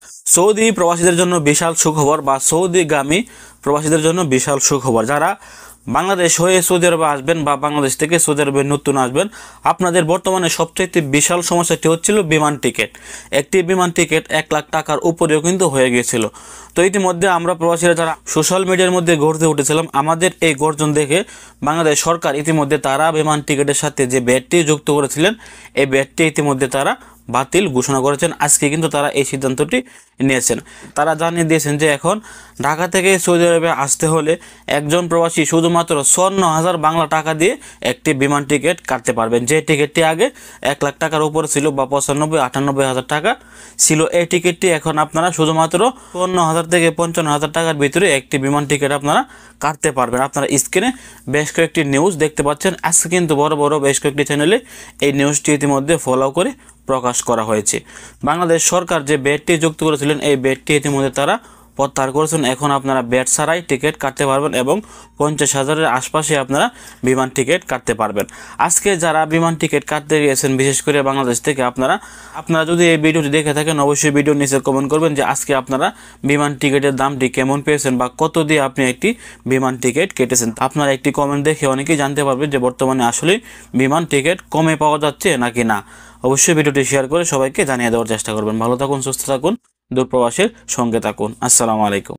Saudi প্রবাসীদের জন্য বিশাল সুখবর বা সৌদিগামী প্রবাসীদের জন্য বিশাল সুখবর। যারা বাংলাদেশ হয়ে সৌদি আরবে আসবেন বা বাংলাদেশ থেকে সৌদি আরবে নতুন আসবেন, আপনাদের বর্তমানে সবচাইতে বিশাল সমস্যাটি হচ্ছিল বিমান টিকিট। একটি বিমান টিকিট 1 লাখ টাকার উপরেও কিন্তু হয়ে গিয়েছিল। তো ইতিমধ্যে আমরা প্রবাসীরা যারা সোশ্যাল মিডিয়ার মধ্যে গর্জে উঠেছিলাম, আমাদের এই গর্জন দেখে বাংলাদেশ সরকার ইতিমধ্যে তারা বিমান টিকিটের সাথে যে ভ্যাটটি যুক্ত করেছিলেন, এই ভ্যাটটি ইতিমধ্যে তারা বাতিল ঘোষণা করেছেন। আজকে কিন্তু তারা এই সিদ্ধান্তটি নিয়েছেন। তারা জানিয়ে দিয়েছেন যে এখন ঢাকা থেকে সৌদি আরবে আসতে হলে একজন প্রবাসী শুধুমাত্র 54,000 বাংলা টাকা দিয়ে একটি বিমান টিকিট কাটতে পারবেন। যে টিকিটটি আগে 1 লাখ টাকার উপরে ছিল বা 95-98,000 টাকা ছিল, এই টিকিটটি এখন আপনারা শুধুমাত্র 54,000 থেকে 55,000 টাকার ভিতরে একটি বিমান টিকিট আপনারা কাটতে পারবেন। আপনারা স্ক্রিনে বেশ কয়েকটি নিউজ দেখতে পাচ্ছেন। আজকে কিন্তু বড় বড় বেশ কয়েকটি চ্যানেলে এই নিউজটি ইতিমধ্যে ফলো করে প্রকাশ করা হয়েছে। বাংলাদেশ সরকার যে ভ্যাটটি যুক্ত করেছিলেন, এই ভ্যাটটি ইতিমধ্যে তারা প্রত্যাহার করেছেন। এখন আপনারা ভ্যাট ছাড়াই টিকিট কাটতে পারবেন এবং 50,000-এর আশপাশে আপনারা বিমান টিকিট কাটতে পারবেন। আজকে যারা বিমান টিকিট কাটতে গিয়েছেন বিশেষ করে বাংলাদেশ থেকে, আপনারা যদি এই ভিডিওটি দেখে থাকেন অবশ্যই ভিডিওর নিচে কমেন্ট করবেন যে আজকে আপনারা বিমান টিকিটের দামটি কেমন পেয়েছেন বা কত দিয়ে আপনি একটি বিমান টিকিট কেটেছেন। আপনারা একটি কমেন্ট দেখে অনেকেই জানতে পারবেন যে বর্তমানে আসলে বিমান টিকিট কমে পাওয়া যাচ্ছে নাকি না। অবশ্যই ভিডিওটি শেয়ার করে সবাইকে জানিয়ে দেওয়ার চেষ্টা করবেন। ভালো থাকুন, সুস্থ থাকুন, দূরপ্রবাসের সঙ্গে থাকুন। আসসালামু আলাইকুম।